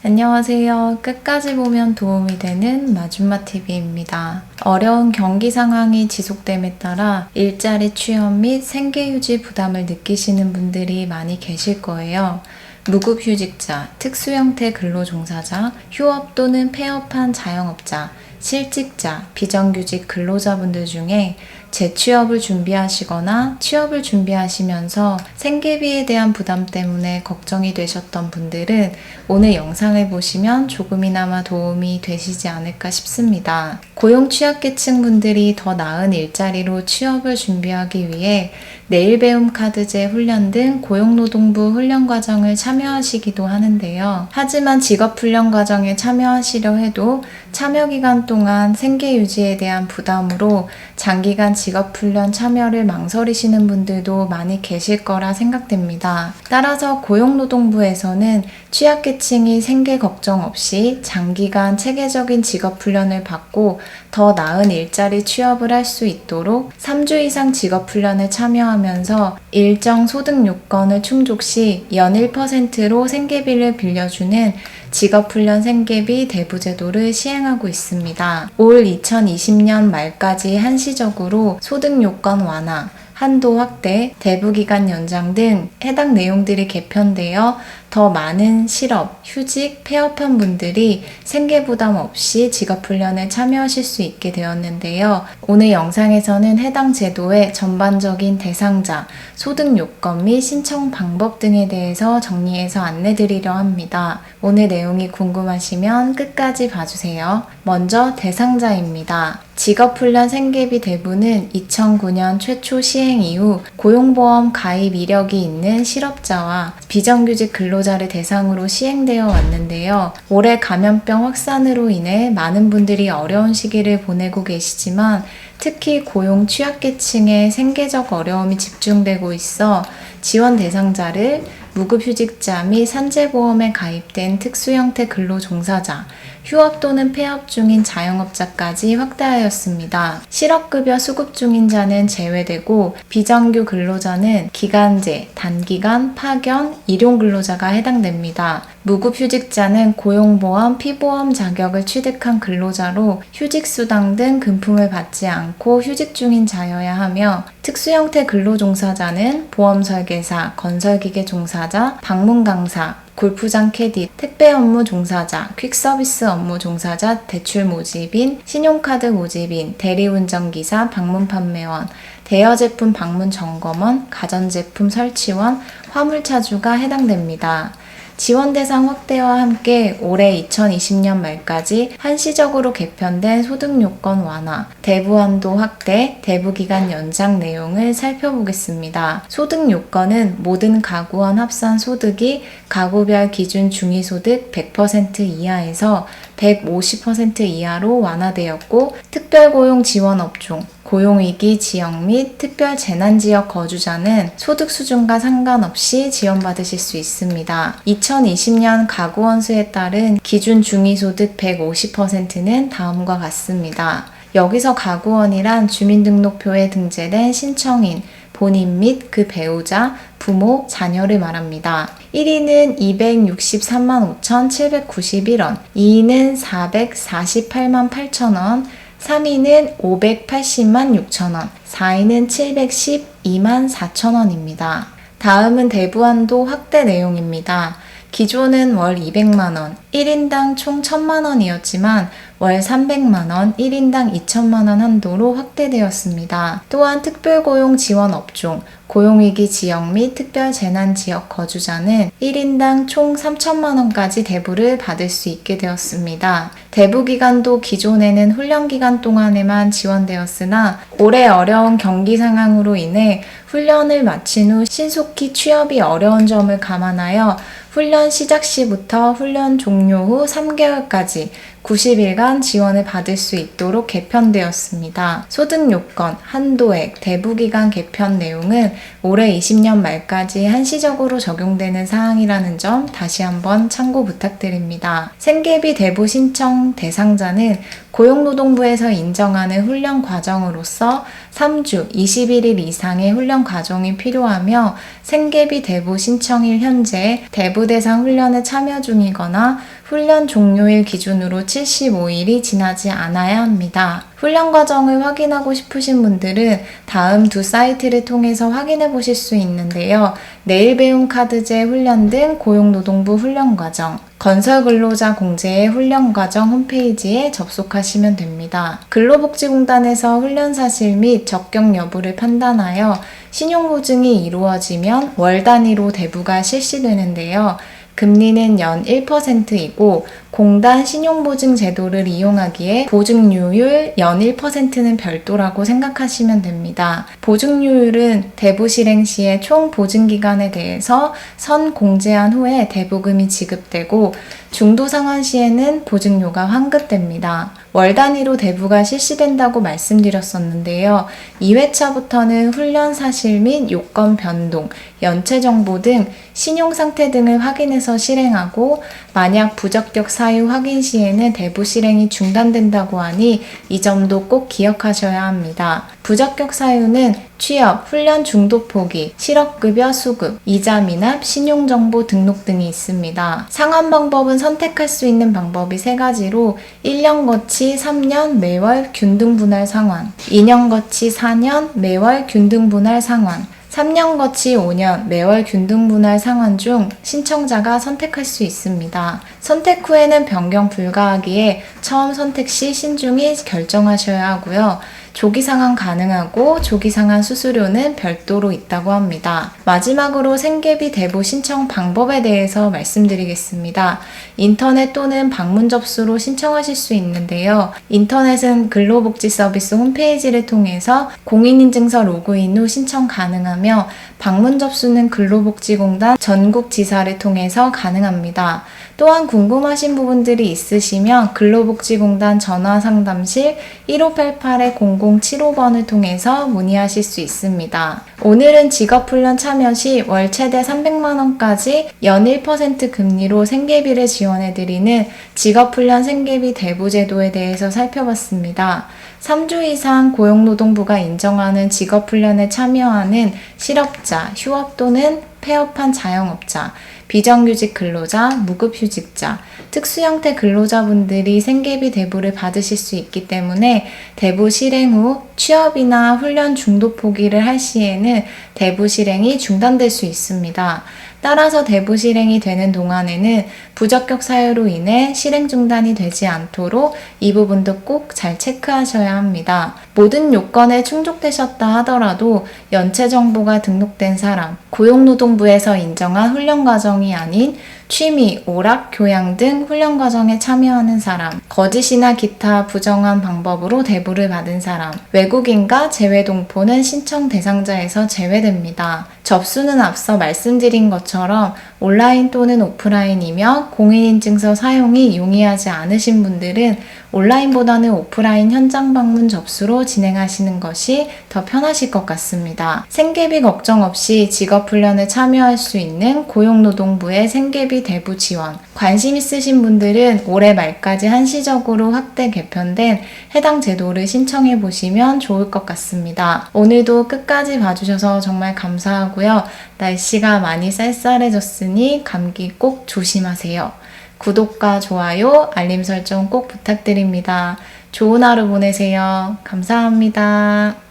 안녕하세요. 끝까지 보면 도움이 되는 마줌마TV입니다. 어려운 경기 상황이 지속됨에 따라 일자리 취업 및 생계유지 부담을 느끼시는 분들이 많이 계실 거예요. 무급휴직자, 특수형태 근로종사자, 휴업 또는 폐업한 자영업자, 실직자, 비정규직 근로자분들 중에 재취업을 준비하시거나 취업을 준비하시면서 생계비에 대한 부담 때문에 걱정이 되셨던 분들은 오늘 영상을 보시면 조금이나마 도움이 되시지 않을까 싶습니다. 고용 취약계층 분들이 더 나은 일자리로 취업을 준비하기 위해 내일배움 카드제 훈련 등 고용노동부 훈련 과정을 참여하시기도 하는데요. 하지만 직업훈련 과정에 참여하시려 해도 참여 기간 동안 생계 유지에 대한 부담으로 장기간 직업훈련 참여를 망설이시는 분들도 많이 계실 거라 생각됩니다. 따라서 고용노동부에서는 취약계층이 생계 걱정 없이 장기간 체계적인 직업훈련을 받고 더 나은 일자리 취업을 할 수 있도록 3주 이상 직업훈련을 참여하면서 일정 소득 요건을 충족 시 연 1%로 생계비를 빌려주는 직업훈련 생계비 대부제도를 시행하고 있습니다. 올 2020년 말까지 한시적으로 소득 요건 완화, 한도 확대, 대부기간 연장 등 해당 내용들이 개편되어 더 많은 실업, 휴직, 폐업한 분들이 생계부담 없이 직업훈련에 참여하실 수 있게 되었는데요. 오늘 영상에서는 해당 제도의 전반적인 대상자, 소득 요건 및 신청 방법 등에 대해서 정리해서 안내드리려 합니다. 오늘 내용이 궁금하시면 끝까지 봐주세요. 먼저 대상자입니다. 직업훈련 생계비 대부는 2009년 최초 시행 이후 고용보험 가입 이력이 있는 실업자와 비정규직 근로자를 대상으로 시행되어 왔는데요. 올해 감염병 확산으로 인해 많은 분들이 어려운 시기를 보내고 계시지만 특히 고용 취약계층의 생계적 어려움이 집중되고 있어 지원 대상자를 무급휴직자 및 산재보험에 가입된 특수형태 근로종사자, 휴업 또는 폐업 중인 자영업자까지 확대하였습니다. 실업급여 수급 중인 자는 제외되고 비정규 근로자는 기간제, 단기간, 파견, 일용근로자가 해당됩니다. 무급휴직자는 고용보험, 피보험 자격을 취득한 근로자로 휴직수당 등 금품을 받지 않고 휴직 중인 자여야 하며 특수형태 근로종사자는 보험설계사, 건설기계 종사자, 방문 강사, 골프장 캐디, 택배 업무 종사자, 퀵서비스 업무 종사자, 대출 모집인, 신용카드 모집인, 대리운전기사, 방문 판매원, 대여제품 방문 점검원, 가전제품 설치원, 화물차주가 해당됩니다. 지원 대상 확대와 함께 올해 2020년 말까지 한시적으로 개편된 소득 요건 완화, 대부 한도 확대, 대부 기간 연장 내용을 살펴보겠습니다. 소득 요건은 모든 가구원 합산 소득이 가구별 기준 중위소득 100% 이하에서 150% 이하로 완화되었고 특별고용 지원 업종, 고용위기 지역 및 특별 재난지역 거주자는 소득 수준과 상관없이 지원받으실 수 있습니다. 2020년 가구원 수에 따른 기준 중위소득 150%는 다음과 같습니다. 여기서 가구원이란 주민등록표에 등재된 신청인, 본인 및 그 배우자, 부모, 자녀를 말합니다. 1위는 263만 5,791원, 2위는 448만 8천원, 3위는 580만 6천원, 4위는 712만 4천원입니다. 다음은 대부한도 확대 내용입니다. 기존은 월 200만원, 1인당 총 1000만원이었지만 월 300만원, 1인당 2천만원 한도로 확대되었습니다. 또한 특별고용 지원 업종, 고용위기 지역 및 특별재난지역 거주자는 1인당 총 3천만원까지 대부를 받을 수 있게 되었습니다. 대부 기간도 기존에는 훈련기간 동안에만 지원되었으나 올해 어려운 경기 상황으로 인해 훈련을 마친 후 신속히 취업이 어려운 점을 감안하여 훈련 시작 시부터 훈련 종료 후 3개월까지 90일간 지원을 받을 수 있도록 개편되었습니다. 소득 요건, 한도액, 대부기간 개편 내용은 올해 20년 말까지 한시적으로 적용되는 사항이라는 점 다시 한번 참고 부탁드립니다. 생계비 대부 신청 대상자는 고용노동부에서 인정하는 훈련 과정으로서 3주 21일 이상의 훈련 과정이 필요하며 생계비 대부 신청일 현재 대부 대상 훈련에 참여 중이거나 훈련 종료일 기준으로 75일이 지나지 않아야 합니다. 훈련 과정을 확인하고 싶으신 분들은 다음 두 사이트를 통해서 확인해 보실 수 있는데요. 내일 배움 카드제 훈련 등 고용노동부 훈련 과정, 건설근로자 공제의 훈련 과정 홈페이지에 접속하시면 됩니다. 근로복지공단에서 훈련 사실 및 적격 여부를 판단하여 신용보증이 이루어지면 월 단위로 대부가 실시되는데요. 금리는 연 1%이고 공단 신용보증 제도를 이용하기에 보증료율 연 1%는 별도라고 생각하시면 됩니다. 보증료율은 대부 실행 시의 총 보증기간에 대해서 선 공제한 후에 대부금이 지급되고 중도 상환 시에는 보증료가 환급됩니다. 월 단위로 대부가 실시된다고 말씀드렸었는데요. 2회차부터는 훈련 사실 및 요건 변동, 연체 정보 등 신용 상태 등을 확인해서 실행하고 만약 부적격 사유 확인 시에는 대부 실행이 중단된다고 하니 이 점도 꼭 기억하셔야 합니다. 부적격 사유는 취업, 훈련 중도 포기, 실업급여 수급, 이자 미납, 신용정보 등록 등이 있습니다. 상환 방법은 선택할 수 있는 방법이 3가지로 1년 거치 3년 매월 균등 분할 상환, 2년 거치 4년 매월 균등 분할 상환, 3년 거치 5년 매월 균등 분할 상환 중 신청자가 선택할 수 있습니다. 선택 후에는 변경 불가하기에 처음 선택 시 신중히 결정하셔야 하고요. 조기 상환 가능하고 조기 상환 수수료는 별도로 있다고 합니다. 마지막으로 생계비 대부 신청 방법에 대해서 말씀드리겠습니다. 인터넷 또는 방문 접수로 신청하실 수 있는데요. 인터넷은 근로복지 서비스 홈페이지를 통해서 공인인증서 로그인 후 신청 가능하며 방문 접수는 근로복지공단 전국지사를 통해서 가능합니다. 또한 궁금하신 부분들이 있으시면 근로복지공단 전화상담실 1588-0075번을 통해서 문의하실 수 있습니다. 오늘은 직업훈련 참여 시 월 최대 300만원까지 연 1% 금리로 생계비를 지원해드리는 직업훈련 생계비 대부제도에 대해서 살펴봤습니다. 3주 이상 고용노동부가 인정하는 직업훈련에 참여하는 실업자, 휴업 또는 폐업한 자영업자, 비정규직 근로자, 무급휴직자, 특수형태 근로자분들이 생계비 대부를 받으실 수 있기 때문에 대부 실행 후 취업이나 훈련 중도 포기를 할 시에는 대부 실행이 중단될 수 있습니다. 따라서 대부 실행이 되는 동안에는 부적격 사유로 인해 실행 중단이 되지 않도록 이 부분도 꼭 잘 체크하셔야 합니다. 모든 요건에 충족되셨다 하더라도 연체 정보가 등록된 사람, 고용노동부에서 인정한 훈련 과정이 아닌 취미, 오락, 교양 등 훈련 과정에 참여하는 사람, 거짓이나 기타 부정한 방법으로 대부를 받은 사람, 외국인과 재외동포는 신청 대상자에서 제외됩니다. 접수는 앞서 말씀드린 것처럼 온라인 또는 오프라인이며 공인인증서 사용이 용이하지 않으신 분들은 온라인보다는 오프라인 현장 방문 접수로 진행하시는 것이 더 편하실 것 같습니다. 생계비 걱정 없이 직업훈련에 참여할 수 있는 고용노동부의 생계비 대부 지원, 관심 있으신 분들은 올해 말까지 한시적으로 확대 개편된 해당 제도를 신청해 보시면 좋을 것 같습니다. 오늘도 끝까지 봐주셔서 정말 감사하고요. 날씨가 많이 쌀쌀해졌으니 감기 꼭 조심하세요. 구독과 좋아요, 알림 설정 꼭 부탁드립니다. 좋은 하루 보내세요. 감사합니다.